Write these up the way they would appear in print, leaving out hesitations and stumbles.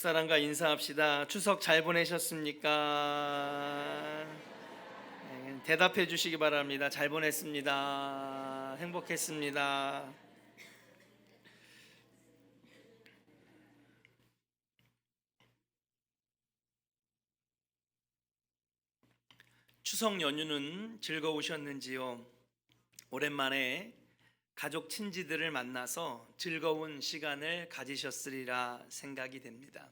사랑과 인사합시다. 추석 잘 보내셨습니까? 네, 대답해 주시기 바랍니다. 잘 보냈습니다. 행복했습니다. 추석 연휴는 즐거우셨는지요? 오랜만에 가족 친지들을 만나서 즐거운 시간을 가지셨으리라 생각이 됩니다.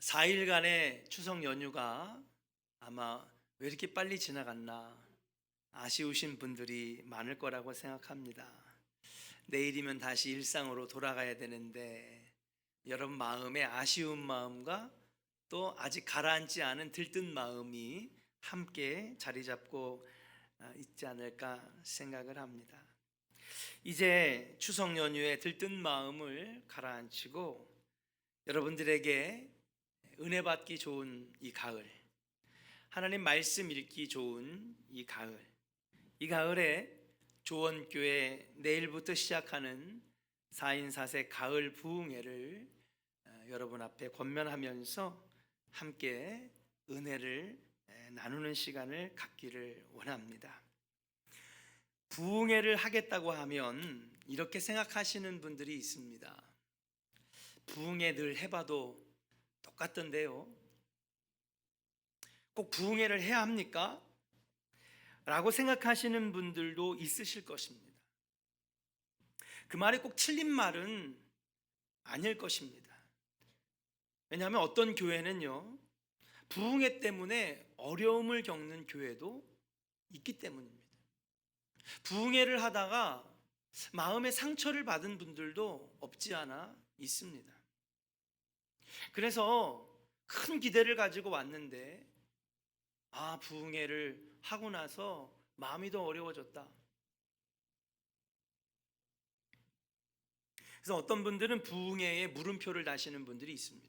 4일간의 추석 연휴가 아마 왜 이렇게 빨리 지나갔나 아쉬우신 분들이 많을 거라고 생각합니다. 내일이면 다시 일상으로 돌아가야 되는데 여러분 마음에 아쉬운 마음과 또 아직 가라앉지 않은 들뜬 마음이 함께 자리 잡고 있지 않을까 생각을 합니다. 이제 추석 연휴에 들뜬 마음을 가라앉히고 여러분들에게 은혜 받기 좋은 이 가을, 하나님 말씀 읽기 좋은 이 가을에 조원교회 내일부터 시작하는 4인 4색 가을 부흥회를 여러분 앞에 권면하면서 함께 은혜를 나누는 시간을 갖기를 원합니다. 부흥회를 하겠다고 하면 이렇게 생각하시는 분들이 있습니다. 부흥회 늘 해봐도 똑같던데요. 꼭 부흥회를 해야 합니까? 라고 생각하시는 분들도 있으실 것입니다. 그 말이 꼭 틀린 말은 아닐 것입니다. 왜냐하면 어떤 교회는요, 부흥회 때문에 어려움을 겪는 교회도 있기 때문입니다. 부흥회를 하다가 마음의 상처를 받은 분들도 없지 않아 있습니다. 그래서 큰 기대를 가지고 왔는데 부흥회를 하고 나서 마음이 더 어려워졌다. 그래서 어떤 분들은 부흥회에 물음표를 다시는 분들이 있습니다.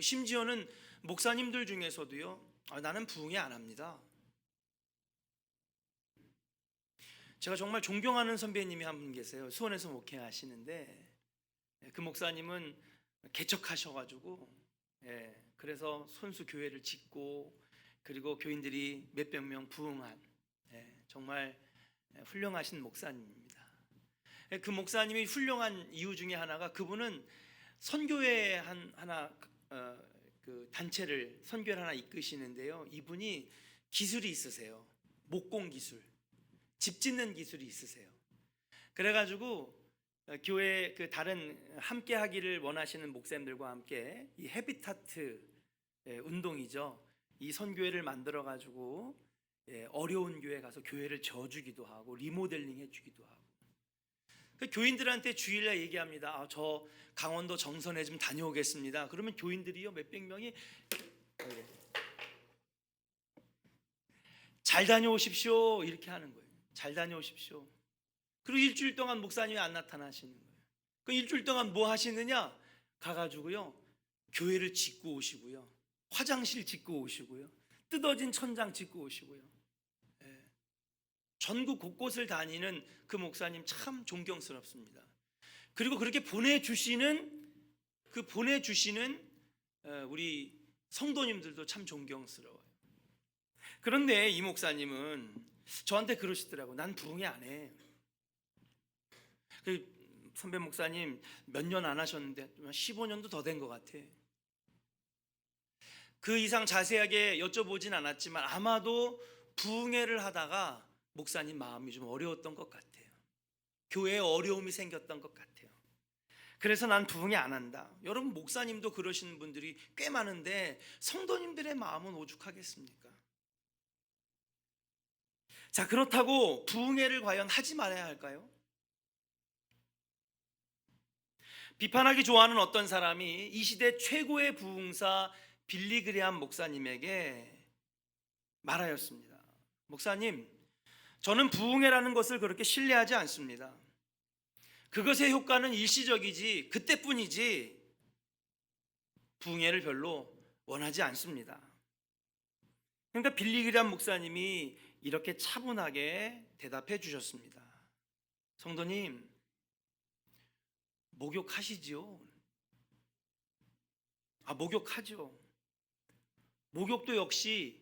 심지어는 목사님들 중에서도요, 나는 부흥회 안 합니다. 제가 정말 존경하는 선배님이 한 분 계세요. 수원에서 목회하시는데 그 목사님은 개척하셔가지고 그래서 손수 교회를 짓고 그리고 교인들이 몇백 명 부흥한 정말 훌륭하신 목사님입니다. 그 목사님이 훌륭한 이유 중에 하나가 그분은 선교회 하나 그 단체를 선교를 하나 이끄시는데요. 이분이 기술이 있으세요. 목공 기술, 집 짓는 기술이 있으세요. 그래가지고 교회 그 다른 함께 하기를 원하시는 목사님들과 함께 이 헤비타트 운동이죠. 이 선교회를 만들어 가지고 어려운 교회 가서 교회를 지어주기도 하고 리모델링 해주기도 하고 그 교인들한테 주일날 얘기합니다. 저 강원도 정선에 좀 다녀오겠습니다. 그러면 교인들이요 몇백 명이 잘 다녀오십시오 이렇게 하는 거예요. 잘 다녀오십시오. 그리고 일주일 동안 목사님이 안 나타나시는 거예요. 그 일주일 동안 뭐 하시느냐? 가가지고요 교회를 짓고 오시고요, 화장실 짓고 오시고요, 뜯어진 천장 짓고 오시고요. 전국 곳곳을 다니는 그 목사님 참 존경스럽습니다. 그리고 그렇게 보내주시는 우리 성도님들도 참 존경스러워요. 그런데 이 목사님은 저한테 그러시더라고요. 난 부흥회 안 해. 그 선배 목사님 몇 년 안 하셨는데 15년도 더 된 것 같아. 그 이상 자세하게 여쭤보진 않았지만 아마도 부흥회를 하다가 목사님 마음이 좀 어려웠던 것 같아요. 교회에 어려움이 생겼던 것 같아요. 그래서 난 부흥회 안 한다. 여러분 목사님도 그러시는 분들이 꽤 많은데 성도님들의 마음은 오죽하겠습니까? 자, 그렇다고 부흥회를 과연 하지 말아야 할까요? 비판하기 좋아하는 어떤 사람이 이 시대 최고의 부흥사 빌리 그레함 목사님에게 말하였습니다. 목사님, 저는 부흥회라는 것을 그렇게 신뢰하지 않습니다. 그것의 효과는 일시적이지 그때뿐이지 부흥회를 별로 원하지 않습니다. 그러니까 빌리 그레함 목사님이 이렇게 차분하게 대답해 주셨습니다. 성도님, 목욕하시지요? 목욕하죠. 목욕도 역시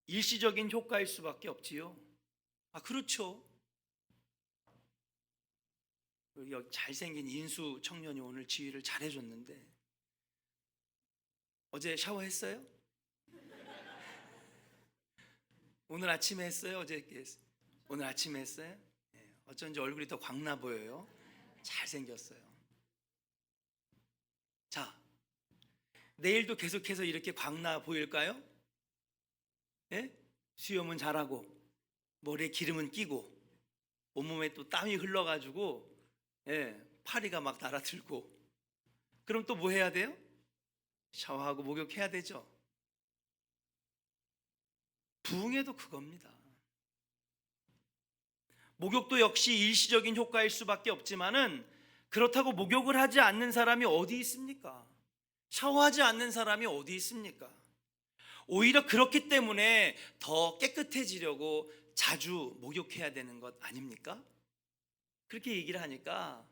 일시적인 효과일 수밖에 없지요. 그렇죠. 여기 잘생긴 인수 청년이 오늘 지휘를 잘해줬는데 어제 샤워했어요? 오늘 아침에 했어요? 어제 했어요? 오늘 아침에 했어요? 어쩐지 얼굴이 더 광나 보여요. 잘생겼어요. 자, 내일도 계속해서 이렇게 광나 보일까요? 수염은 잘하고 머리에 기름은 끼고 온몸에 또 땀이 흘러가지고 파리가 막 날아들고, 그럼 또 뭐 해야 돼요? 샤워하고 목욕해야 되죠. 부흥회도 그겁니다. 목욕도 역시 일시적인 효과일 수밖에 없지만은 그렇다고 목욕을 하지 않는 사람이 어디 있습니까? 샤워하지 않는 사람이 어디 있습니까? 오히려 그렇기 때문에 더 깨끗해지려고 자주 목욕해야 되는 것 아닙니까? 그렇게 얘기를 하니까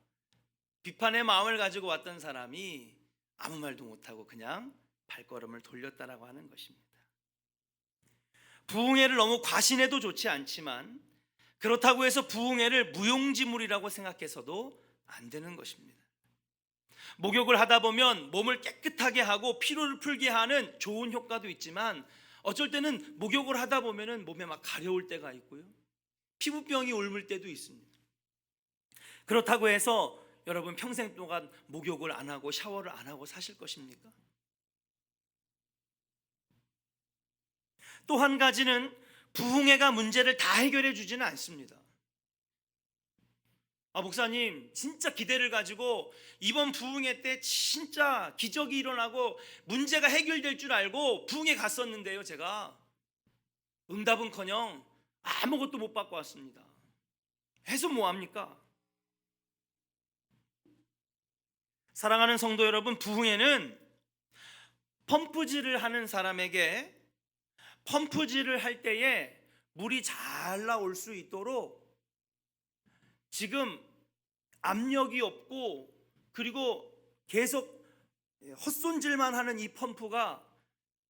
비판의 마음을 가지고 왔던 사람이 아무 말도 못하고 그냥 발걸음을 돌렸다라고 하는 것입니다. 부흥회를 너무 과신해도 좋지 않지만 그렇다고 해서 부흥회를 무용지물이라고 생각해서도 안 되는 것입니다. 목욕을 하다 보면 몸을 깨끗하게 하고 피로를 풀게 하는 좋은 효과도 있지만 어쩔 때는 목욕을 하다 보면 몸에 막 가려울 때가 있고요, 피부병이 옮을 때도 있습니다. 그렇다고 해서 여러분 평생 동안 목욕을 안 하고 샤워를 안 하고 사실 것입니까? 또 한 가지는 부흥회가 문제를 다 해결해 주지는 않습니다. 목사님 진짜 기대를 가지고 이번 부흥회 때 진짜 기적이 일어나고 문제가 해결될 줄 알고 부흥회 갔었는데요, 제가 응답은커녕 아무것도 못 받고 왔습니다. 해서 뭐합니까? 사랑하는 성도 여러분, 부흥회는 펌프질을 하는 사람에게 펌프질을 할 때에 물이 잘 나올 수 있도록 지금 압력이 없고 그리고 계속 헛손질만 하는 이 펌프가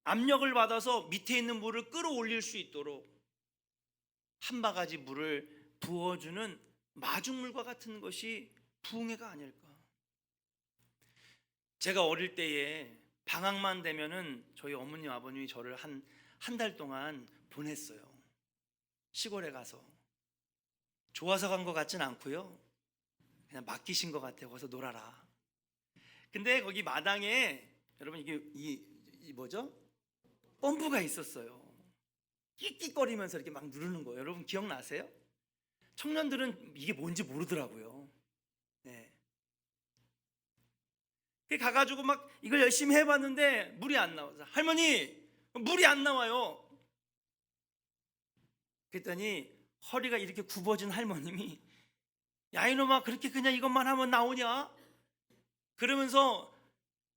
압력을 받아서 밑에 있는 물을 끌어올릴 수 있도록 한 바가지 물을 부어주는 마중물과 같은 것이 부흥회가 아닐까. 제가 어릴 때에 방학만 되면은 저희 어머님 아버님이 저를 한 달 동안 보냈어요. 시골에 가서. 좋아서 간 것 같진 않고요, 그냥 맡기신 것 같아요. 거기서 놀아라. 근데 거기 마당에 여러분 이게 이 뭐죠? 펌프가 있었어요. 끽끽거리면서 이렇게 막 누르는 거예요. 여러분 기억나세요? 청년들은 이게 뭔지 모르더라고요. 가가지고 막 이걸 열심히 해봤는데 물이 안 나와서, 할머니 물이 안 나와요. 그랬더니 허리가 이렇게 굽어진 할머님이, 야 이놈아 그렇게 그냥 이것만 하면 나오냐? 그러면서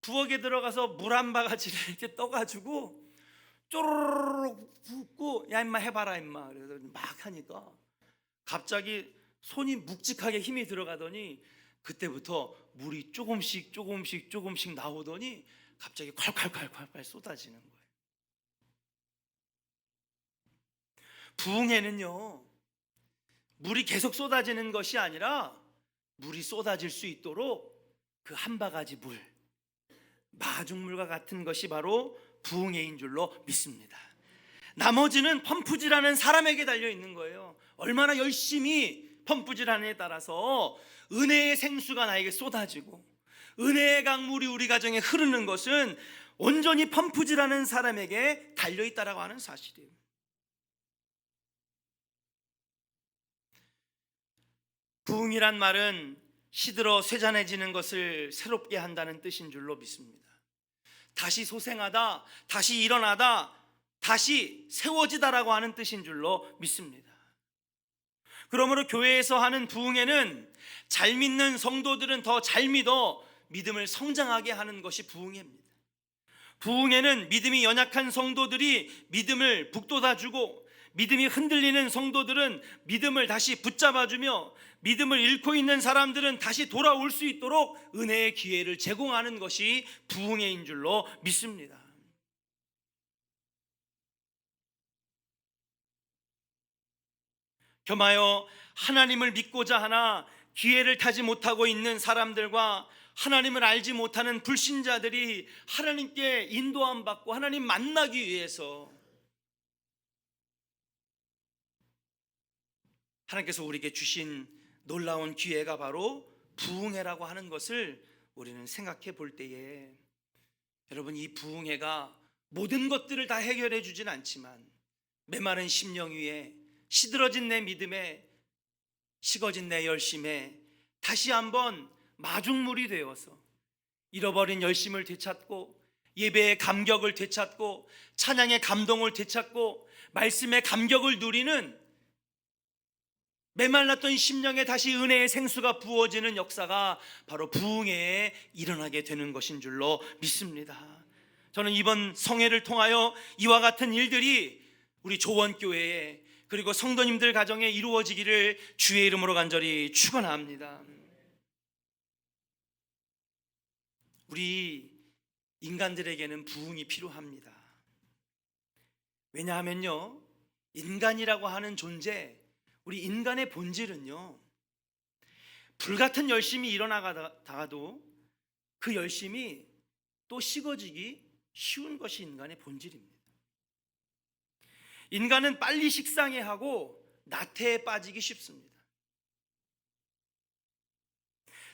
부엌에 들어가서 물 한 바가지를 이렇게 떠가지고 쪼르륵 붓고, 야 임마 해봐라 임마. 그래서 막 하니까 갑자기 손이 묵직하게 힘이 들어가더니 그때부터 물이 조금씩 나오더니 갑자기 콸콸콸콸 쏟아지는 거예요. 부흥회는요, 물이 계속 쏟아지는 것이 아니라 물이 쏟아질 수 있도록 그 한 바가지 물, 마중물과 같은 것이 바로 부흥회인 줄로 믿습니다. 나머지는 펌프질하는 사람에게 달려 있는 거예요. 얼마나 열심히 펌프질하느냐에 따라서 은혜의 생수가 나에게 쏟아지고 은혜의 강물이 우리 가정에 흐르는 것은 온전히 펌프질하는 사람에게 달려 있다라고 하는 사실이에요. 부흥이란 말은 시들어 쇠잔해지는 것을 새롭게 한다는 뜻인 줄로 믿습니다. 다시 소생하다, 다시 일어나다, 다시 세워지다라고 하는 뜻인 줄로 믿습니다. 그러므로 교회에서 하는 부흥회는 잘 믿는 성도들은 더 잘 믿어 믿음을 성장하게 하는 것이 부흥회입니다. 부흥회는 믿음이 연약한 성도들이 믿음을 북돋아주고 믿음이 흔들리는 성도들은 믿음을 다시 붙잡아주며 믿음을 잃고 있는 사람들은 다시 돌아올 수 있도록 은혜의 기회를 제공하는 것이 부흥회인 줄로 믿습니다. 겸하여 하나님을 믿고자 하나 기회를 타지 못하고 있는 사람들과 하나님을 알지 못하는 불신자들이 하나님께 인도함 받고 하나님 만나기 위해서 하나님께서 우리에게 주신 놀라운 기회가 바로 부흥회라고 하는 것을 우리는 생각해 볼 때에, 여러분, 이 부흥회가 모든 것들을 다 해결해 주진 않지만 메마른 심령 위에, 시들어진 내 믿음에, 식어진 내 열심에 다시 한번 마중물이 되어서 잃어버린 열심을 되찾고 예배의 감격을 되찾고 찬양의 감동을 되찾고 말씀의 감격을 누리는 메말랐던 심령에 다시 은혜의 생수가 부어지는 역사가 바로 부흥회에 일어나게 되는 것인 줄로 믿습니다. 저는 이번 성회를 통하여 이와 같은 일들이 우리 조원교회에 그리고 성도님들 가정에 이루어지기를 주의 이름으로 간절히 축원합니다. 우리 인간들에게는 부흥이 필요합니다. 왜냐하면요, 인간이라고 하는 존재, 우리 인간의 본질은요, 불같은 열심이 일어나다가도 그 열심이 또 식어지기 쉬운 것이 인간의 본질입니다. 인간은 빨리 식상해하고 나태에 빠지기 쉽습니다.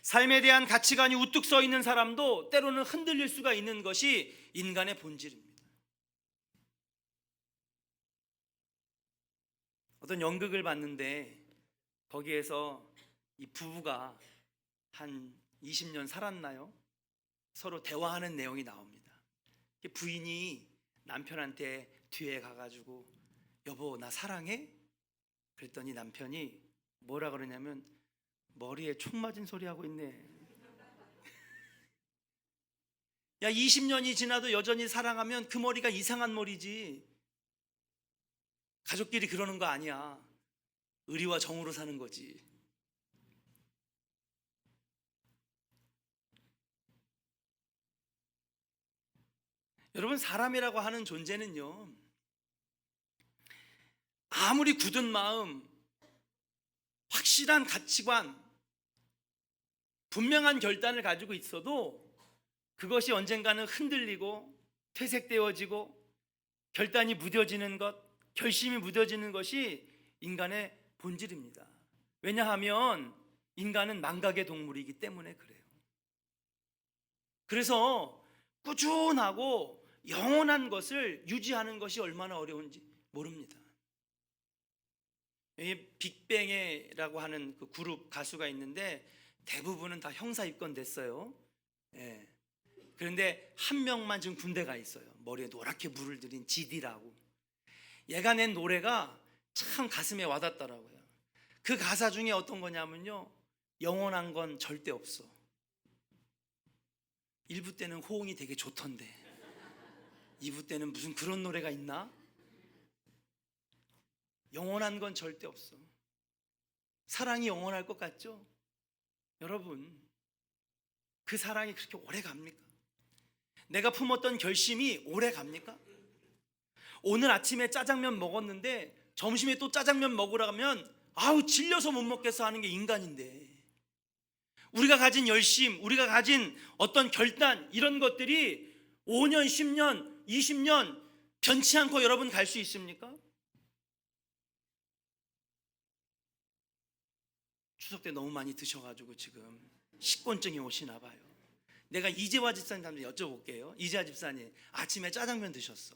삶에 대한 가치관이 우뚝 서 있는 사람도 때로는 흔들릴 수가 있는 것이 인간의 본질입니다. 어떤 연극을 봤는데 거기에서 이 부부가 한 20년 살았나요? 서로 대화하는 내용이 나옵니다. 부인이 남편한테 뒤에 가가지고 여보 나 사랑해? 그랬더니 남편이 뭐라 그러냐면 머리에 총 맞은 소리 하고 있네. 야 20년이 지나도 여전히 사랑하면 그 머리가 이상한 머리지. 가족끼리 그러는 거 아니야. 의리와 정으로 사는 거지. 여러분, 사람이라고 하는 존재는요, 아무리 굳은 마음, 확실한 가치관, 분명한 결단을 가지고 있어도 그것이 언젠가는 흔들리고 퇴색되어지고 결단이 무뎌지는 것, 결심이 무뎌지는 것이 인간의 본질입니다. 왜냐하면 인간은 망각의 동물이기 때문에 그래요. 그래서 꾸준하고 영원한 것을 유지하는 것이 얼마나 어려운지 모릅니다. 빅뱅이라고 하는 그 그룹 가수가 있는데 대부분은 다 형사 입건됐어요. 예. 그런데 한 명만 지금 군대 가 있어요. 머리에 노랗게 물을 들인 지디라고. 얘가 낸 노래가 참 가슴에 와닿더라고요. 그 가사 중에 어떤 거냐면요, 영원한 건 절대 없어. 1부 때는 호응이 되게 좋던데 2부 때는 무슨 그런 노래가 있나? 영원한 건 절대 없어. 사랑이 영원할 것 같죠? 여러분, 그 사랑이 그렇게 오래 갑니까? 내가 품었던 결심이 오래 갑니까? 오늘 아침에 짜장면 먹었는데 점심에 또 짜장면 먹으라 하면 아우 질려서 못 먹겠어 하는 게 인간인데, 우리가 가진 열심, 우리가 가진 어떤 결단, 이런 것들이 5년, 10년, 20년 변치 않고 여러분 갈 수 있습니까? 추석 때 너무 많이 드셔가지고 지금 식곤증이 오시나 봐요. 내가 이재화 집사님한테 여쭤볼게요. 이재화 집사님, 아침에 짜장면 드셨어.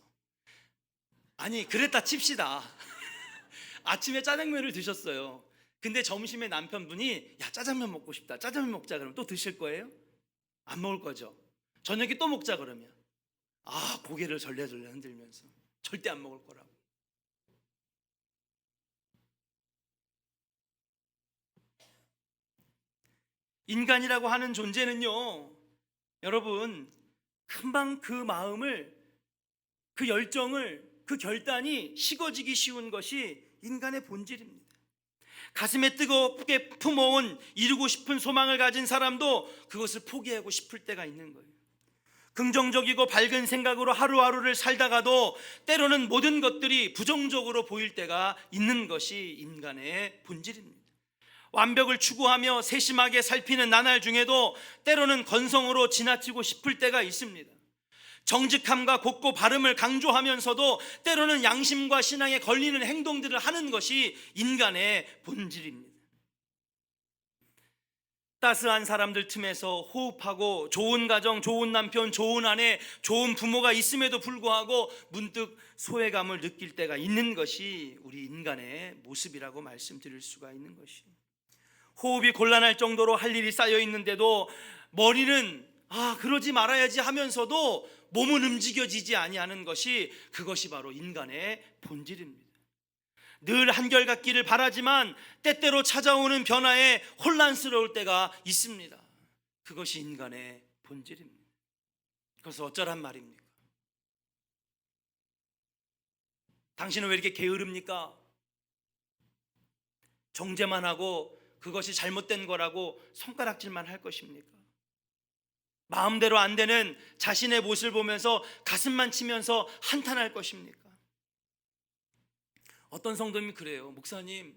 아니 그랬다 칩시다. 아침에 짜장면을 드셨어요. 근데 점심에 남편분이 야 짜장면 먹고 싶다, 짜장면 먹자 그러면 또 드실 거예요? 안 먹을 거죠. 저녁에 또 먹자 그러면 고개를 절레절레 흔들면서 절대 안 먹을 거라고. 인간이라고 하는 존재는요, 여러분, 금방 그 마음을, 그 열정을 그 결단이 식어지기 쉬운 것이 인간의 본질입니다. 가슴에 뜨겁게 품어온 이루고 싶은 소망을 가진 사람도 그것을 포기하고 싶을 때가 있는 거예요. 긍정적이고 밝은 생각으로 하루하루를 살다가도 때로는 모든 것들이 부정적으로 보일 때가 있는 것이 인간의 본질입니다. 완벽을 추구하며 세심하게 살피는 나날 중에도 때로는 건성으로 지나치고 싶을 때가 있습니다. 정직함과 곱고 바름을 강조하면서도 때로는 양심과 신앙에 걸리는 행동들을 하는 것이 인간의 본질입니다. 따스한 사람들 틈에서 호흡하고 좋은 가정, 좋은 남편, 좋은 아내, 좋은 부모가 있음에도 불구하고 문득 소외감을 느낄 때가 있는 것이 우리 인간의 모습이라고 말씀드릴 수가 있는 것이에요. 호흡이 곤란할 정도로 할 일이 쌓여 있는데도 머리는 그러지 말아야지 하면서도 몸은 움직여지지 아니하는 것이, 그것이 바로 인간의 본질입니다. 늘 한결같기를 바라지만 때때로 찾아오는 변화에 혼란스러울 때가 있습니다. 그것이 인간의 본질입니다. 그래서 어쩌란 말입니까? 당신은 왜 이렇게 게으릅니까? 정죄만 하고 그것이 잘못된 거라고 손가락질만 할 것입니까? 마음대로 안 되는 자신의 모습을 보면서 가슴만 치면서 한탄할 것입니까? 어떤 성도님이 그래요. 목사님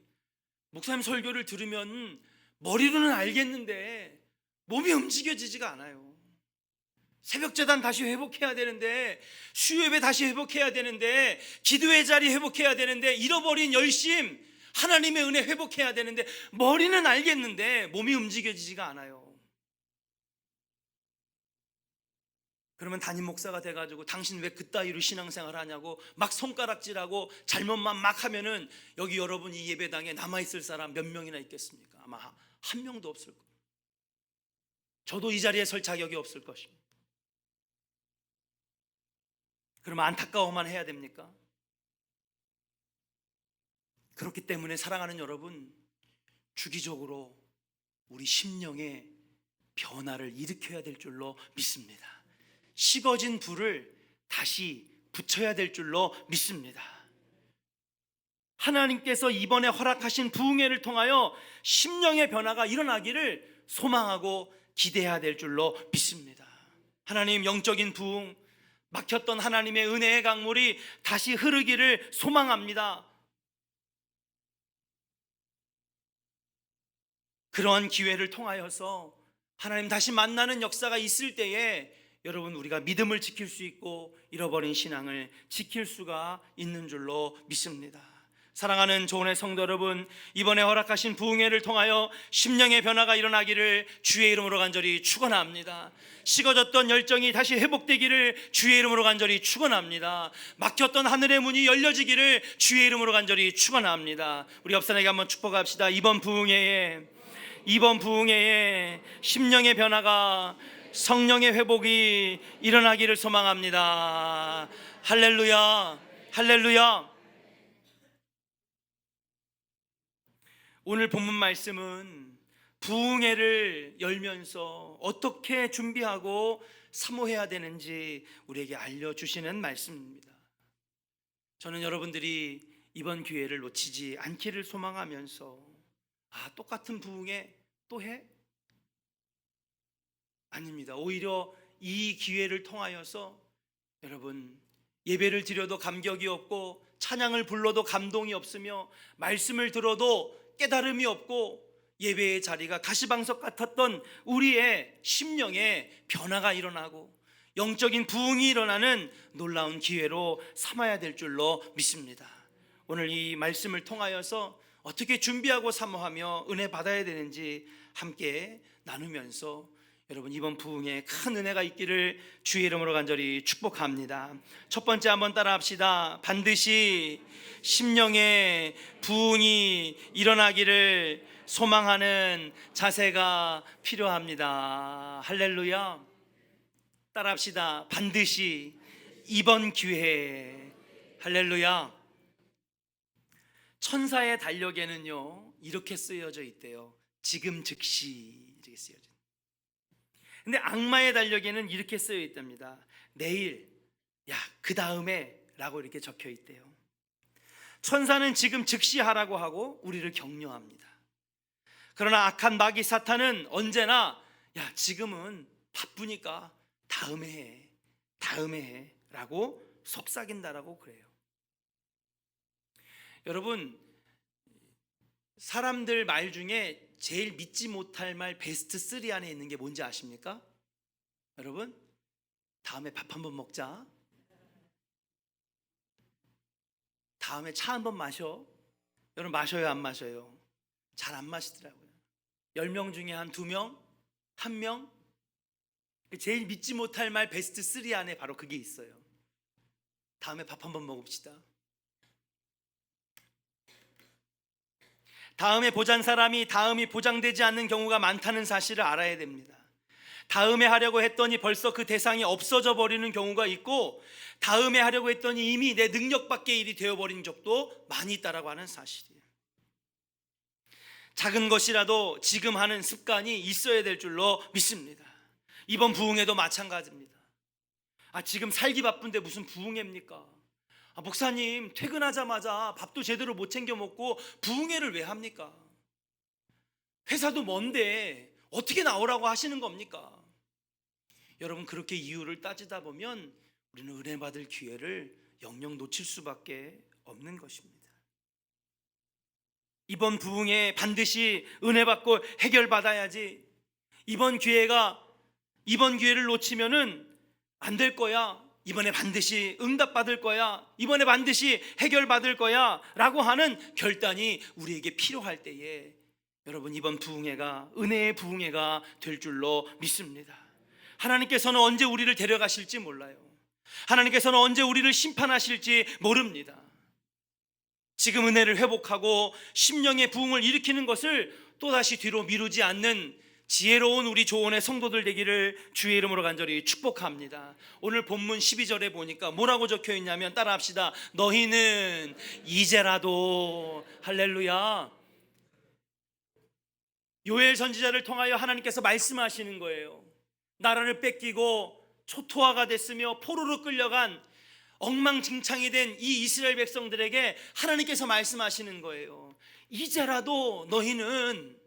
설교를 들으면 머리로는 알겠는데 몸이 움직여지지가 않아요. 새벽제단 다시 회복해야 되는데, 수요예배 다시 회복해야 되는데, 기도의 자리 회복해야 되는데, 잃어버린 열심, 하나님의 은혜 회복해야 되는데 머리는 알겠는데 몸이 움직여지지가 않아요. 그러면 담임 목사가 돼가지고 당신 왜 그따위로 신앙생활 하냐고 막 손가락질하고 잘못만 막 하면은 여기 여러분 이 예배당에 남아있을 사람 몇 명이나 있겠습니까? 아마 한 명도 없을 거예요. 저도 이 자리에 설 자격이 없을 것입니다. 그러면 안타까워만 해야 됩니까? 그렇기 때문에 사랑하는 여러분, 주기적으로 우리 심령의 변화를 일으켜야 될 줄로 믿습니다. 식어진 불을 다시 붙여야 될 줄로 믿습니다. 하나님께서 이번에 허락하신 부흥회를 통하여 심령의 변화가 일어나기를 소망하고 기대해야 될 줄로 믿습니다. 하나님, 영적인 부흥, 막혔던 하나님의 은혜의 강물이 다시 흐르기를 소망합니다. 그러한 기회를 통하여서 하나님 다시 만나는 역사가 있을 때에 여러분, 우리가 믿음을 지킬 수 있고 잃어버린 신앙을 지킬 수가 있는 줄로 믿습니다. 사랑하는 조은의 성도 여러분, 이번에 허락하신 부흥회를 통하여 심령의 변화가 일어나기를 주의 이름으로 간절히 축원합니다. 식어졌던 열정이 다시 회복되기를 주의 이름으로 간절히 축원합니다. 막혔던 하늘의 문이 열려지기를 주의 이름으로 간절히 축원합니다. 우리 옆 사람에게 한번 축복합시다. 이번 부흥회에 심령의 변화가, 성령의 회복이 일어나기를 소망합니다. 할렐루야, 할렐루야. 오늘 본문 말씀은 부흥회를 열면서 어떻게 준비하고 사모해야 되는지 우리에게 알려주시는 말씀입니다. 저는 여러분들이 이번 기회를 놓치지 않기를 소망하면서 똑같은 부흥회 또 해? 아닙니다. 오히려 이 기회를 통하여서 여러분, 예배를 드려도 감격이 없고 찬양을 불러도 감동이 없으며 말씀을 들어도 깨달음이 없고 예배의 자리가 가시방석 같았던 우리의 심령의 변화가 일어나고 영적인 부흥이 일어나는 놀라운 기회로 삼아야 될 줄로 믿습니다. 오늘 이 말씀을 통하여서 어떻게 준비하고 사모하며 은혜 받아야 되는지 함께 나누면서 여러분, 이번 부흥에 큰 은혜가 있기를 주의 이름으로 간절히 축복합니다. 첫 번째 한번 따라합시다. 반드시 심령의 부흥이 일어나기를 소망하는 자세가 필요합니다. 할렐루야. 따라합시다. 반드시 이번 기회에. 할렐루야. 천사의 달력에는요 이렇게 쓰여져 있대요. 지금 즉시 이렇게 쓰여져. 근데 악마의 달력에는 이렇게 쓰여 있답니다. 내일, 그 다음에 라고 이렇게 적혀 있대요. 천사는 지금 즉시 하라고 하고 우리를 격려합니다. 그러나 악한 마귀 사탄은 언제나 야, 지금은 바쁘니까 다음에 해 라고 속삭인다라고 그래요. 여러분, 사람들 말 중에 제일 믿지 못할 말 베스트 3 안에 있는 게 뭔지 아십니까? 여러분, 다음에 밥 한번 먹자, 다음에 차 한번 마셔. 여러분, 마셔요 안 마셔요? 잘 안 마시더라고요. 10명 중에 한 2명? 1명? 제일 믿지 못할 말 베스트 3 안에 바로 그게 있어요. 다음에 밥 한번 먹읍시다. 다음에 보잔 사람이 다음이 보장되지 않는 경우가 많다는 사실을 알아야 됩니다. 다음에 하려고 했더니 벌써 그 대상이 없어져 버리는 경우가 있고, 다음에 하려고 했더니 이미 내 능력 밖의 일이 되어버린 적도 많이 있다라고 하는 사실이에요. 작은 것이라도 지금 하는 습관이 있어야 될 줄로 믿습니다. 이번 부흥회도 마찬가지입니다. 지금 살기 바쁜데 무슨 부흥회입니까? 목사님, 퇴근하자마자 밥도 제대로 못 챙겨 먹고 부흥회를 왜 합니까? 회사도 먼데 어떻게 나오라고 하시는 겁니까? 여러분, 그렇게 이유를 따지다 보면 우리는 은혜 받을 기회를 영영 놓칠 수밖에 없는 것입니다. 이번 부흥회 반드시 은혜 받고 해결받아야지, 이번 기회를 놓치면은 안 될 거야, 이번에 반드시 응답받을 거야, 이번에 반드시 해결받을 거야 라고 하는 결단이 우리에게 필요할 때에 여러분, 이번 부흥회가 은혜의 부흥회가 될 줄로 믿습니다. 하나님께서는 언제 우리를 데려가실지 몰라요. 하나님께서는 언제 우리를 심판하실지 모릅니다. 지금 은혜를 회복하고 심령의 부흥을 일으키는 것을 또다시 뒤로 미루지 않는 지혜로운 우리 조원의 성도들 되기를 주의 이름으로 간절히 축복합니다. 오늘 본문 12절에 보니까 뭐라고 적혀 있냐면, 따라합시다. 너희는 이제라도, 할렐루야, 요엘 선지자를 통하여 하나님께서 말씀하시는 거예요. 나라를 뺏기고 초토화가 됐으며 포로로 끌려간 엉망진창이 된 이 이스라엘 백성들에게 하나님께서 말씀하시는 거예요. 이제라도 너희는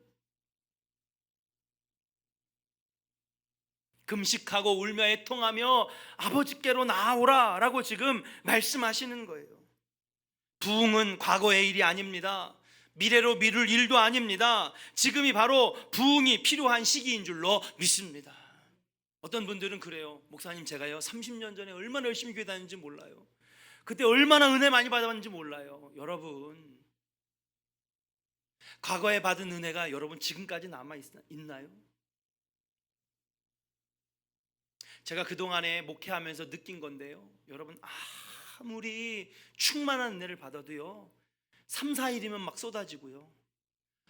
금식하고 울며 애통하며 아버지께로 나아오라 라고 지금 말씀하시는 거예요. 부흥은 과거의 일이 아닙니다. 미래로 미룰 일도 아닙니다. 지금이 바로 부흥이 필요한 시기인 줄로 믿습니다. 어떤 분들은 그래요. 목사님, 제가요 30년 전에 얼마나 열심히 교회 다녔는지 몰라요. 그때 얼마나 은혜 많이 받았는지 몰라요. 여러분, 과거에 받은 은혜가 여러분 지금까지 남아있나요? 제가 그동안에 목회하면서 느낀 건데요, 여러분, 아무리 충만한 은혜를 받아도요 3, 4일이면 막 쏟아지고요,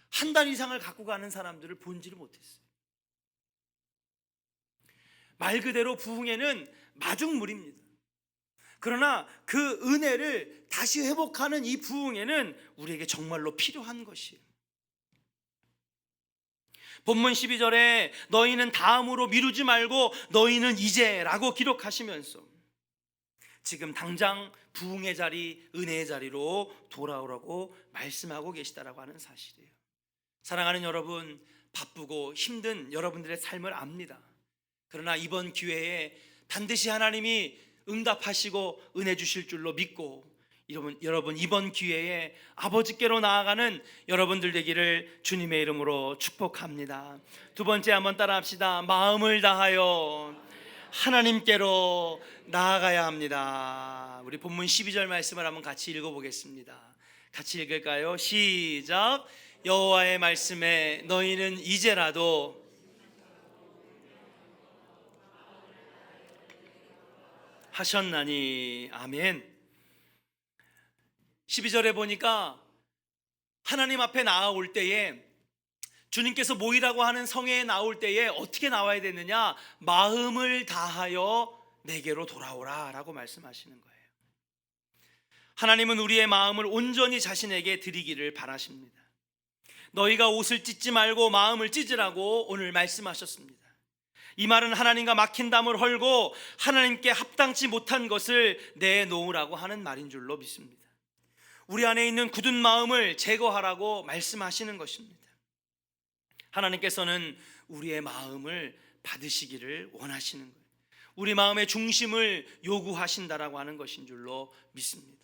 한 달 이상을 갖고 가는 사람들을 본지를 못했어요. 말 그대로 부흥회는 마중물입니다. 그러나 그 은혜를 다시 회복하는 이 부흥회는 우리에게 정말로 필요한 것이에요. 본문 12절에 너희는 다음으로 미루지 말고 너희는 이제라고 기록하시면서 지금 당장 부흥의 자리, 은혜의 자리로 돌아오라고 말씀하고 계시다라고 하는 사실이에요. 사랑하는 여러분, 바쁘고 힘든 여러분들의 삶을 압니다. 그러나 이번 기회에 반드시 하나님이 응답하시고 은혜 주실 줄로 믿고, 여러분 이번 기회에 아버지께로 나아가는 여러분들 되기를 주님의 이름으로 축복합니다. 두 번째 한번 따라합시다. 마음을 다하여 하나님께로 나아가야 합니다. 우리 본문 12절 말씀을 한번 같이 읽어보겠습니다. 같이 읽을까요? 시작. 여호와의 말씀에 너희는 이제라도 하셨나니. 아멘. 12절에 보니까 하나님 앞에 나아올 때에, 주님께서 모이라고 하는 성회에 나올 때에 어떻게 나와야 되느냐? 마음을 다하여 내게로 돌아오라 라고 말씀하시는 거예요. 하나님은 우리의 마음을 온전히 자신에게 드리기를 바라십니다. 너희가 옷을 찢지 말고 마음을 찢으라고 오늘 말씀하셨습니다. 이 말은 하나님과 막힌 담을 헐고 하나님께 합당치 못한 것을 내놓으라고 하는 말인 줄로 믿습니다. 우리 안에 있는 굳은 마음을 제거하라고 말씀하시는 것입니다. 하나님께서는 우리의 마음을 받으시기를 원하시는 거예요. 우리 마음의 중심을 요구하신다라고 하는 것인 줄로 믿습니다.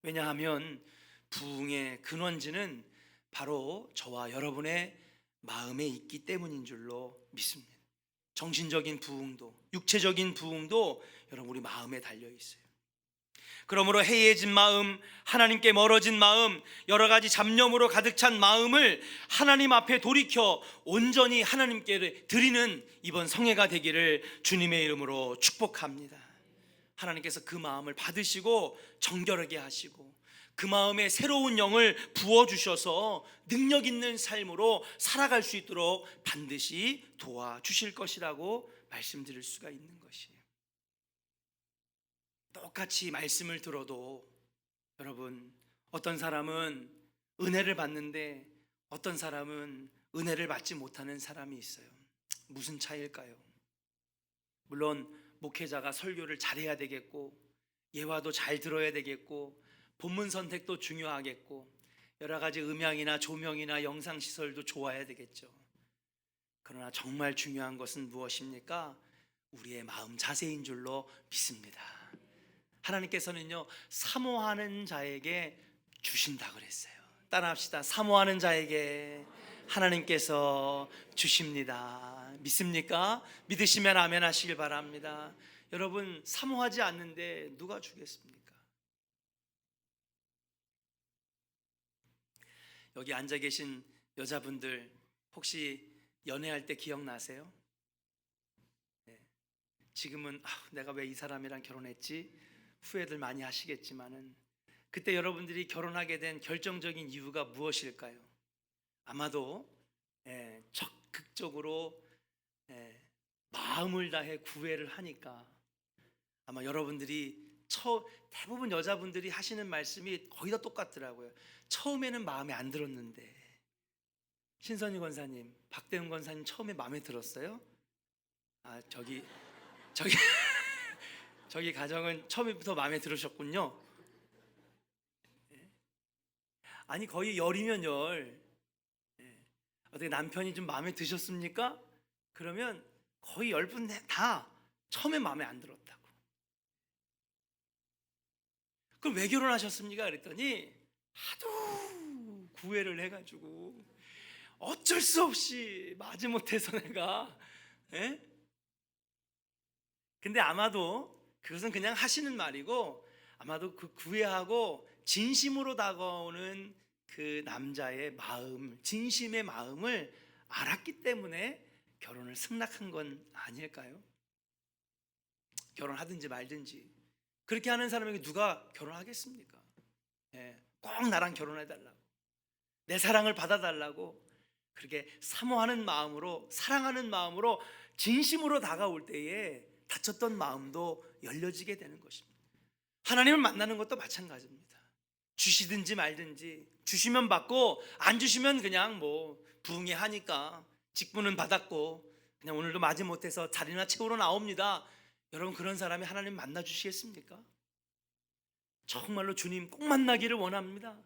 왜냐하면 부흥의 근원지는 바로 저와 여러분의 마음에 있기 때문인 줄로 믿습니다. 정신적인 부흥도 육체적인 부흥도 여러분 우리 마음에 달려 있어요. 그러므로 해이해진 마음, 하나님께 멀어진 마음, 여러 가지 잡념으로 가득 찬 마음을 하나님 앞에 돌이켜 온전히 하나님께 드리는 이번 성회가 되기를 주님의 이름으로 축복합니다. 하나님께서 그 마음을 받으시고 정결하게 하시고 그 마음에 새로운 영을 부어주셔서 능력 있는 삶으로 살아갈 수 있도록 반드시 도와주실 것이라고 말씀드릴 수가 있는 것이에요. 똑같이 말씀을 들어도 여러분, 어떤 사람은 은혜를 받는데 어떤 사람은 은혜를 받지 못하는 사람이 있어요. 무슨 차이일까요? 물론 목회자가 설교를 잘해야 되겠고 예화도 잘 들어야 되겠고 본문 선택도 중요하겠고 여러 가지 음향이나 조명이나 영상 시설도 좋아야 되겠죠. 그러나 정말 중요한 것은 무엇입니까? 우리의 마음 자세인 줄로 믿습니다. 하나님께서는요, 사모하는 자에게 주신다 그랬어요. 따라합시다. 사모하는 자에게 하나님께서 주십니다. 믿습니까? 믿으시면 아멘 하시길 바랍니다. 여러분, 사모하지 않는데 누가 주겠습니까? 여기 앉아 계신 여자분들 혹시 연애할 때 기억나세요? 네. 지금은 내가 왜 이 사람이랑 결혼했지? 후회들 많이 하시겠지만은 그때 여러분들이 결혼하게 된 결정적인 이유가 무엇일까요? 아마도 적극적으로 마음을 다해 구애를 하니까 아마 여러분들이 대부분 여자분들이 하시는 말씀이 거의 다 똑같더라고요. 처음에는 마음에 안 들었는데. 신선희 권사님, 박대훈 권사님 처음에 마음에 들었어요? 저기 저기 가정은 처음부터 마음에 들으셨군요. 아니 거의 열이면 열. 어떻게 남편이 좀 마음에 드셨습니까? 그러면 거의 10분 다 처음에 마음에 안 들었다고. 그럼 왜 결혼하셨습니까? 그랬더니 하도 구애를 해가지고 어쩔 수 없이 마지못해서 내가. 근데 아마도 그것은 그냥 하시는 말이고 아마도 그 구애하고 진심으로 다가오는 그 남자의 마음, 진심의 마음을 알았기 때문에 결혼을 승낙한 건 아닐까요? 결혼하든지 말든지 그렇게 하는 사람에게 누가 결혼하겠습니까? 꼭 나랑 결혼해달라고, 내 사랑을 받아달라고 그렇게 사모하는 마음으로, 사랑하는 마음으로 진심으로 다가올 때에 다쳤던 마음도 열려지게 되는 것입니다. 하나님을 만나는 것도 마찬가지입니다. 주시든지 말든지, 주시면 받고 안 주시면 그냥 부흥회 하니까 직분은 받았고 그냥 오늘도 마지못해서 자리나 채우러 나옵니다. 여러분, 그런 사람이 하나님 만나 주시겠습니까? 정말로 주님 꼭 만나기를 원합니다.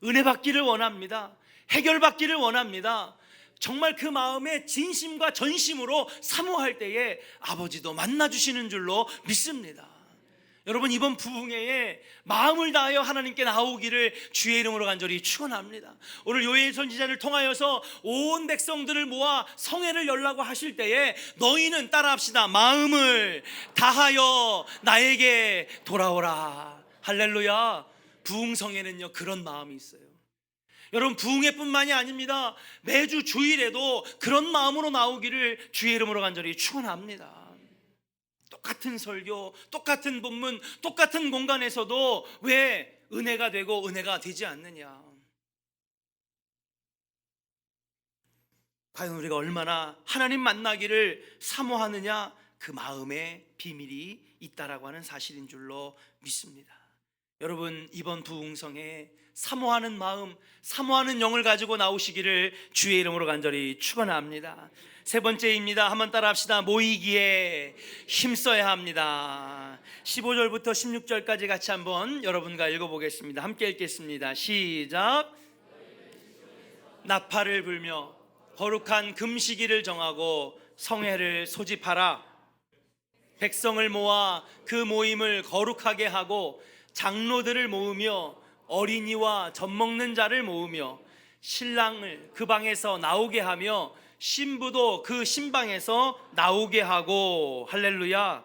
은혜 받기를 원합니다. 해결 받기를 원합니다. 정말 그 마음에 진심과 전심으로 사모할 때에 아버지도 만나주시는 줄로 믿습니다. 여러분, 이번 부흥회에 마음을 다하여 하나님께 나오기를 주의 이름으로 간절히 축원합니다. 오늘 요엘 선지자를 통하여서 온 백성들을 모아 성회를 열라고 하실 때에 너희는, 따라합시다, 마음을 다하여 나에게 돌아오라. 할렐루야. 부흥성회는요, 그런 마음이 있어요. 여러분, 부흥회뿐만이 아닙니다. 매주 주일에도 그런 마음으로 나오기를 주의 이름으로 간절히 축원합니다. 똑같은 설교, 똑같은 본문, 똑같은 공간에서도 왜 은혜가 되고 은혜가 되지 않느냐? 과연 우리가 얼마나 하나님 만나기를 사모하느냐? 그 마음에 비밀이 있다라고 하는 사실인 줄로 믿습니다. 여러분 이번 부흥성에 사모하는 마음, 사모하는 영을 가지고 나오시기를 주의 이름으로 간절히 축원합니다. 세 번째입니다. 한번 따라 합시다. 모이기에 힘써야 합니다. 15절부터 16절까지 같이 한번 여러분과 읽어보겠습니다. 함께 읽겠습니다. 시작. 나팔을 불며 거룩한 금시기를 정하고 성회를 소집하라. 백성을 모아 그 모임을 거룩하게 하고 장로들을 모으며 어린이와 젖먹는 자를 모으며 신랑을 그 방에서 나오게 하며 신부도 그 신방에서 나오게 하고. 할렐루야.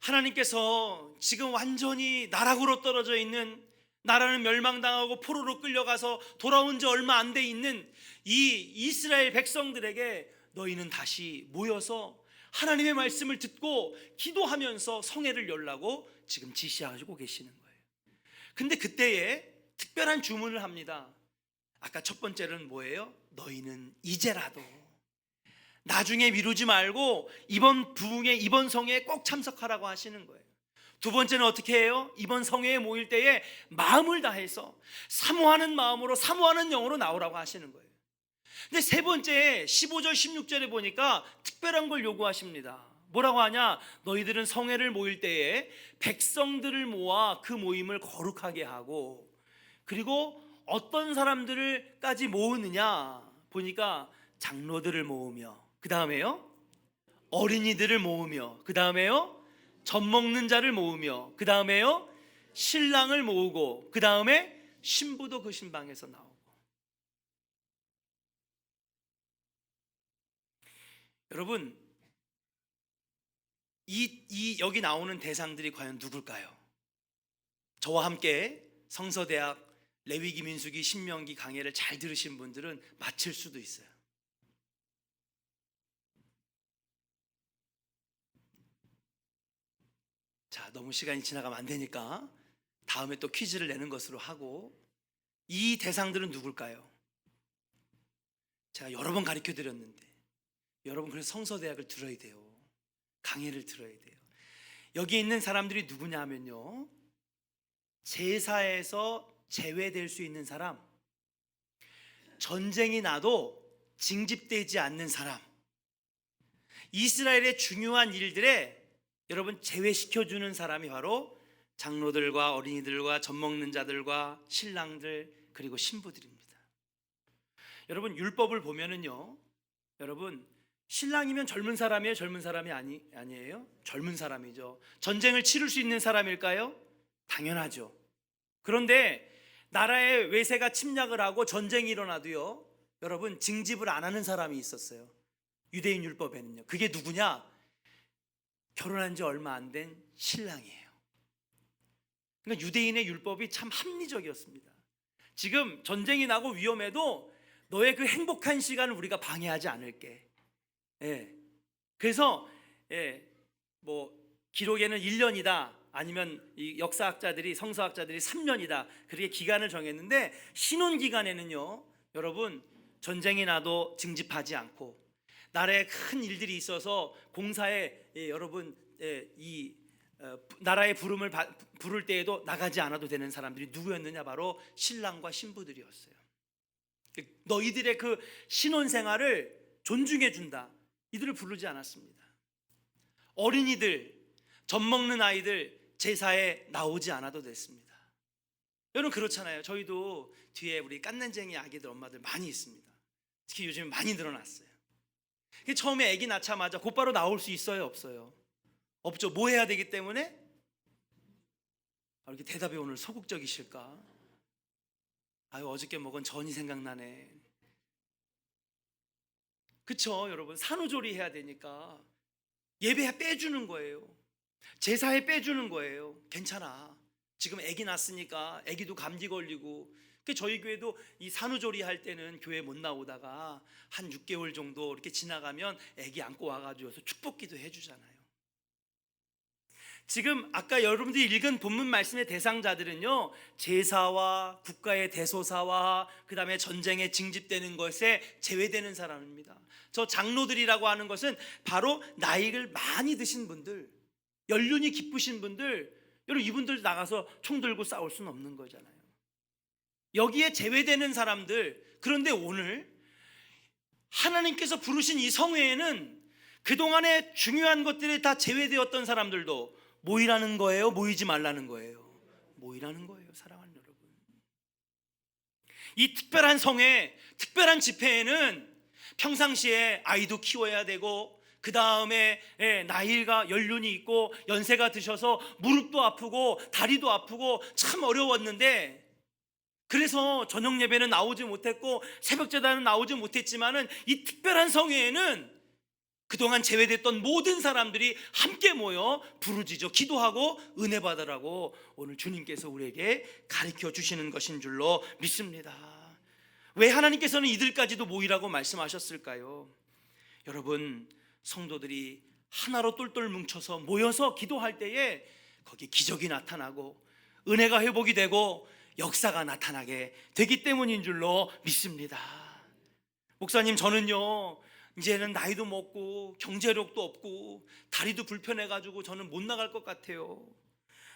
하나님께서 지금 완전히 나락으로 떨어져 있는, 나라는 멸망당하고 포로로 끌려가서 돌아온 지 얼마 안 돼 있는 이 이스라엘 백성들에게 너희는 다시 모여서 하나님의 말씀을 듣고 기도하면서 성회를 열라고 지금 지시하고 계시는 거예요. 근데 그때에 특별한 주문을 합니다. 아까 첫 번째는 뭐예요? 너희는 이제라도, 나중에 미루지 말고 이번 부흥회, 이번 성회에 꼭 참석하라고 하시는 거예요. 두 번째는 어떻게 해요? 이번 성회에 모일 때에 마음을 다해서 사모하는 마음으로, 사모하는 영으로 나오라고 하시는 거예요. 근데 세 번째 15절 16절에 보니까 특별한 걸 요구하십니다. 뭐라고 하냐? 너희들은 성회를 모일 때에 백성들을 모아 그 모임을 거룩하게 하고, 그리고 어떤 사람들을까지 모으느냐 보니까 장로들을 모으며, 그 다음에요 어린이들을 모으며, 그 다음에요 젖먹는 자를 모으며, 그 다음에요 신랑을 모으고, 그 다음에 신부도 그 신방에서 나오고. 여러분 여기 나오는 대상들이 과연 누굴까요? 저와 함께 성서대학 레위기, 민수기, 신명기 강해를 잘 들으신 분들은 맞힐 수도 있어요. 자, 너무 시간이 지나가면 안 되니까 다음에 또 퀴즈를 내는 것으로 하고, 이 대상들은 누굴까요? 제가 여러 번 가르쳐 드렸는데 여러분, 그래서 성서대학을 들어야 돼요. 강해를 들어야 돼요. 여기 있는 사람들이 누구냐 하면요, 제사에서 제외될 수 있는 사람, 전쟁이 나도 징집되지 않는 사람, 이스라엘의 중요한 일들에 여러분 제외시켜주는 사람이 바로 장로들과 어린이들과 젖먹는 자들과 신랑들, 그리고 신부들입니다. 여러분 율법을 보면은요, 여러분 신랑이면 젊은 사람이에요? 젊은 사람이 아니에요? 젊은 사람이죠. 전쟁을 치를 수 있는 사람일까요? 당연하죠. 그런데 나라의 외세가 침략을 하고 전쟁이 일어나도요, 여러분 징집을 안 하는 사람이 있었어요. 유대인 율법에는요. 그게 누구냐? 결혼한 지 얼마 안 된 신랑이에요. 그러니까 유대인의 율법이 참 합리적이었습니다. 지금 전쟁이 나고 위험해도 너의 그 행복한 시간을 우리가 방해하지 않을게. 그래서 뭐 기록에는 1년이다, 아니면 이 역사학자들이, 성서학자들이 3년이다, 그렇게 기간을 정했는데, 신혼 기간에는요, 여러분 전쟁이 나도 징집하지 않고, 나라에 큰 일들이 있어서 공사에 여러분 이 나라의 부름을 부를 때에도 나가지 않아도 되는 사람들이 누구였느냐? 바로 신랑과 신부들이었어요. 너희들의 그 신혼 생활을 존중해 준다, 이들을 부르지 않았습니다. 어린이들, 젖먹는 아이들 제사에 나오지 않아도 됐습니다. 여러분 그렇잖아요. 저희도 뒤에 우리 깐난쟁이 아기들 엄마들 많이 있습니다. 특히 요즘 많이 늘어났어요. 처음에 아기 낳자마자 곧바로 나올 수 있어요, 없어요? 없죠. 뭐 해야 되기 때문에? 이렇게 대답이 오늘 소극적이실까? 아유, 어저께 먹은 전이 생각나네. 그쵸, 여러분 산후조리 해야 되니까 예배 빼주는 거예요. 제사에 빼주는 거예요. 괜찮아, 지금 아기 낳았으니까. 아기도 감기 걸리고. 저희 교회도 이 산후조리 할 때는 교회 못 나오다가 한 6개월 정도 이렇게 지나가면 아기 안고 와가지고 축복기도 해주잖아요. 지금 아까 여러분들이 읽은 본문 말씀의 대상자들은요, 제사와 국가의 대소사와 그 다음에 전쟁에 징집되는 것에 제외되는 사람입니다. 저 장로들이라고 하는 것은 바로 나이를 많이 드신 분들, 연륜이 깊으신 분들, 여러분 이분들 나가서 총 들고 싸울 수는 없는 거잖아요. 여기에 제외되는 사람들, 그런데 오늘 하나님께서 부르신 이 성회에는 그동안에 중요한 것들이 다 제외되었던 사람들도 모이라는 거예요? 모이지 말라는 거예요? 모이라는 거예요. 사랑하는 여러분, 이 특별한 성회, 특별한 집회에는 평상시에 아이도 키워야 되고, 그 다음에 나이가 연륜이 있고 연세가 드셔서 무릎도 아프고 다리도 아프고 참 어려웠는데, 그래서 저녁 예배는 나오지 못했고 새벽 제단은 나오지 못했지만은 이 특별한 성회에는 그동안 제외됐던 모든 사람들이 함께 모여 부르짖어 기도하고 은혜 받으라고 오늘 주님께서 우리에게 가르쳐 주시는 것인 줄로 믿습니다. 왜 하나님께서는 이들까지도 모이라고 말씀하셨을까요? 여러분, 성도들이 하나로 똘똘 뭉쳐서 모여서 기도할 때에 거기 기적이 나타나고 은혜가 회복이 되고 역사가 나타나게 되기 때문인 줄로 믿습니다. 목사님, 저는요 이제는 나이도 먹고 경제력도 없고 다리도 불편해가지고 저는 못 나갈 것 같아요.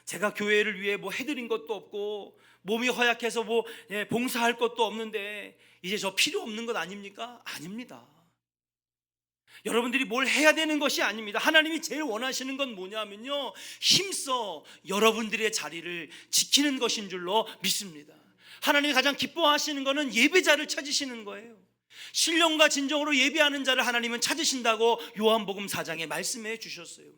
제가 교회를 위해 뭐 해드린 것도 없고 몸이 허약해서 뭐 봉사할 것도 없는데 이제 저 필요 없는 것 아닙니까? 아닙니다. 여러분들이 뭘 해야 되는 것이 아닙니다. 하나님이 제일 원하시는 건 뭐냐면요, 힘써 여러분들의 자리를 지키는 것인 줄로 믿습니다. 하나님이 가장 기뻐하시는 것은 예배자를 찾으시는 거예요. 신령과 진정으로 예배하는 자를 하나님은 찾으신다고 요한복음 4장에 말씀해 주셨어요.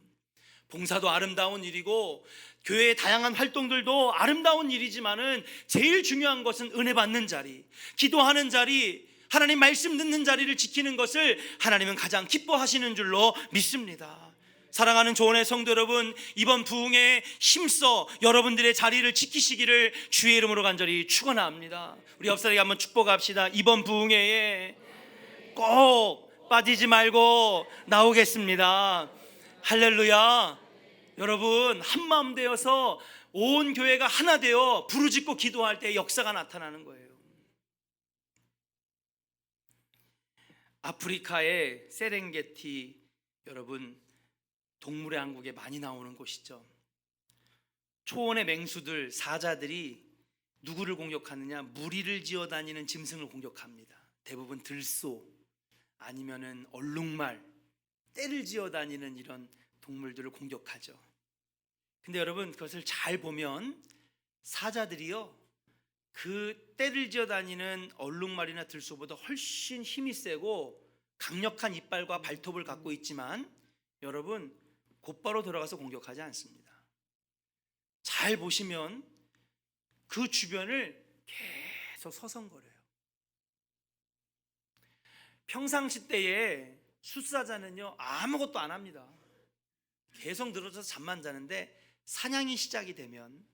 봉사도 아름다운 일이고 교회의 다양한 활동들도 아름다운 일이지만은 제일 중요한 것은 은혜 받는 자리, 기도하는 자리, 하나님 말씀 듣는 자리를 지키는 것을 하나님은 가장 기뻐하시는 줄로 믿습니다. 사랑하는 조원의 성도 여러분, 이번 부흥에 힘써 여러분들의 자리를 지키시기를 주의 이름으로 간절히 축원합니다. 우리 옆사람에게 한번 축복합시다. 이번 부흥회에 꼭 빠지지 말고 나오겠습니다. 할렐루야. 여러분, 한마음 되어서 온 교회가 하나 되어 부르짖고 기도할 때 역사가 나타나는 거예요. 아프리카의 세렝게티, 여러분 동물의 왕국에 많이 나오는 곳이죠. 초원의 맹수들, 사자들이 누구를 공격하느냐? 무리를 지어 다니는 짐승을 공격합니다. 대부분 들소 아니면은 얼룩말, 떼를 지어 다니는 이런 동물들을 공격하죠. 근데 여러분, 그것을 잘 보면 사자들이요, 그 떼를 지어 다니는 얼룩말이나 들소보다 훨씬 힘이 세고 강력한 이빨과 발톱을 갖고 있지만 여러분, 곧바로 들어가서 공격하지 않습니다. 잘 보시면 그 주변을 계속 서성거려요. 평상시 때에 숫사자는요 아무것도 안 합니다. 계속 늘어져서 잠만 자는데 사냥이 시작이 되면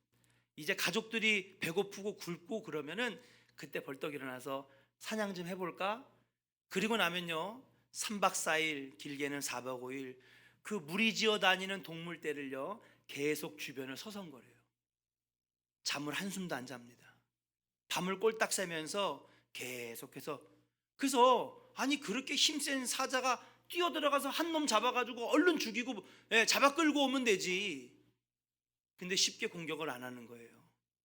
이제 가족들이 배고프고 굶고 그러면은 그때 벌떡 일어나서 사냥 좀 해볼까? 그리고 나면요 3박 4일, 길게는 4박 5일 그 무리지어 다니는 동물떼를요 계속 주변을 서성거려요. 잠을 한숨도 안 잡니다. 밤을 꼴딱 새면서 계속해서, 그래서 아니 그렇게 힘센 사자가 뛰어들어가서 한 놈 잡아가지고 얼른 죽이고 잡아 끌고 오면 되지. 근데 쉽게 공격을 안 하는 거예요.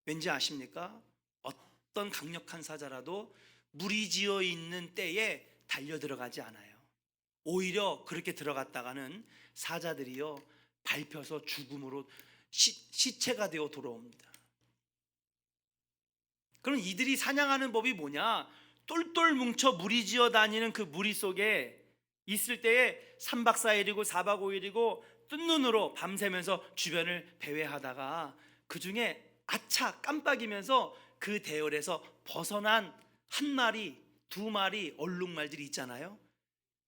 왠지 아십니까? 어떤 강력한 사자라도 무리지어 있는 때에 달려 들어가지 않아요. 오히려 그렇게 들어갔다가는 사자들이요 밟혀서 죽음으로 시체가 되어 돌아옵니다. 그럼 이들이 사냥하는 법이 뭐냐? 똘똘 뭉쳐 무리지어 다니는 그 무리 속에 있을 때에 3박 4일이고 4박 5일이고 뜬 눈으로 밤새면서 주변을 배회하다가 그 중에 아차 깜빡이면서 그 대열에서 벗어난 한 마리, 두 마리 얼룩말들이 있잖아요.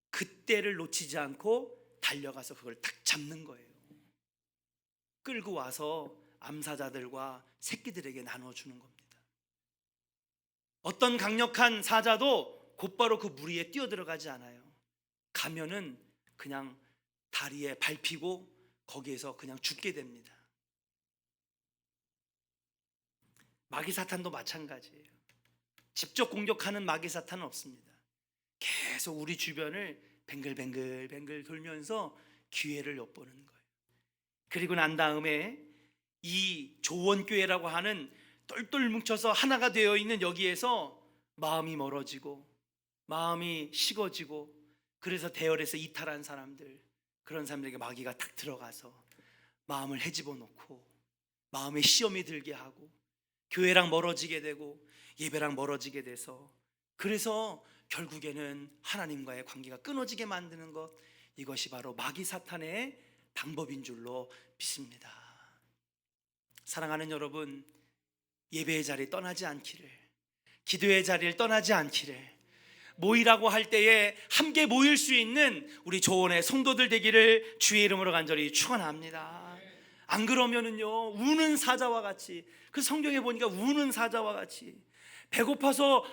그때를 놓치지 않고 달려가서 그걸 딱 잡는 거예요. 끌고 와서 암사자들과 새끼들에게 나눠주는 겁니다. 어떤 강력한 사자도 곧바로 그 무리에 뛰어들어가지 않아요. 가면은 그냥 다리에 밟히고 거기에서 그냥 죽게 됩니다. 마귀사탄도 마찬가지예요. 직접 공격하는 마귀사탄은 없습니다. 계속 우리 주변을 뱅글뱅글 돌면서 기회를 엿보는 거예요. 그리고 난 다음에 이 조원교회라고 하는 똘똘 뭉쳐서 하나가 되어 있는 여기에서 마음이 멀어지고 마음이 식어지고, 그래서 대열에서 이탈한 사람들, 그런 사람들에게 마귀가 탁 들어가서 마음을 헤집어 놓고 마음에 시험이 들게 하고 교회랑 멀어지게 되고 예배랑 멀어지게 돼서, 그래서 결국에는 하나님과의 관계가 끊어지게 만드는 것, 이것이 바로 마귀 사탄의 방법인 줄로 믿습니다. 사랑하는 여러분, 예배의 자리 떠나지 않기를, 기도의 자리를 떠나지 않기를, 모이라고 할 때에 함께 모일 수 있는 우리 조원의 성도들 되기를 주의 이름으로 간절히 축원합니다. 안 그러면은요, 우는 사자와 같이, 그 성경에 보니까 우는 사자와 같이, 배고파서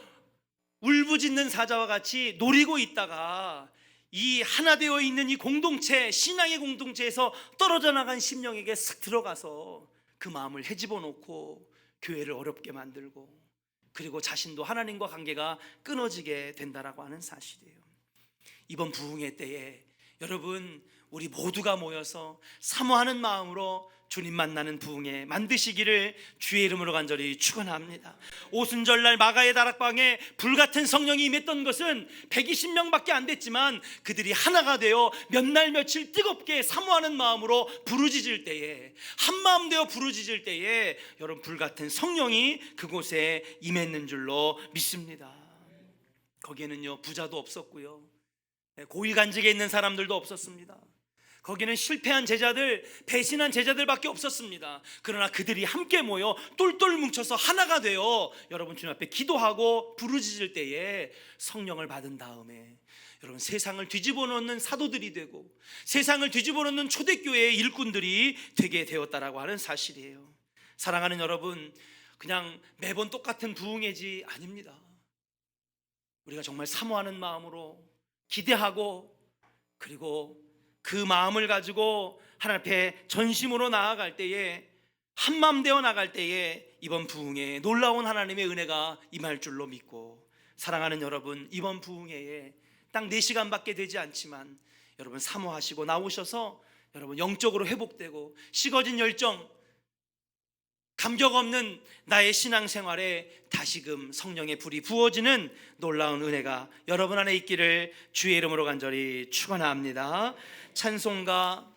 울부짖는 사자와 같이 노리고 있다가 이 하나 되어 있는 이 공동체, 신앙의 공동체에서 떨어져 나간 심령에게 쓱 들어가서 그 마음을 헤집어 놓고 교회를 어렵게 만들고, 그리고 자신도 하나님과 관계가 끊어지게 된다라고 하는 사실이에요. 이번 부흥회 때에 여러분, 우리 모두가 모여서 사모하는 마음으로 주님 만나는 부흥회 만드시기를 주의 이름으로 간절히 축원합니다. 오순절날 마가의 다락방에 불같은 성령이 임했던 것은 120명밖에 안 됐지만, 그들이 하나가 되어 몇 날 며칠 뜨겁게 사모하는 마음으로 부르짖을 때에, 한마음 되어 부르짖을 때에 여러분, 불같은 성령이 그곳에 임했는 줄로 믿습니다. 거기에는요, 부자도 없었고요, 고위간직에 있는 사람들도 없었습니다. 거기는 실패한 제자들, 배신한 제자들밖에 없었습니다. 그러나 그들이 함께 모여 똘똘 뭉쳐서 하나가 되어 여러분 주님 앞에 기도하고 부르짖을 때에 성령을 받은 다음에 여러분, 세상을 뒤집어 놓는 사도들이 되고 세상을 뒤집어 놓는 초대교회의 일꾼들이 되게 되었다라고 하는 사실이에요. 사랑하는 여러분, 그냥 매번 똑같은 부흥회지 아닙니다. 우리가 정말 사모하는 마음으로 기대하고, 그리고 그 마음을 가지고 하나님 앞에 전심으로 나아갈 때에, 한마음 되어 나갈 때에 이번 부흥회에 놀라운 하나님의 은혜가 임할 줄로 믿고, 사랑하는 여러분, 이번 부흥회에 딱 4시간밖에 되지 않지만 여러분 사모하시고 나오셔서 여러분 영적으로 회복되고 식어진 열정, 감격 없는 나의 신앙생활에 다시금 성령의 불이 부어지는 놀라운 은혜가 여러분 안에 있기를 주의 이름으로 간절히 축원합니다. 찬송가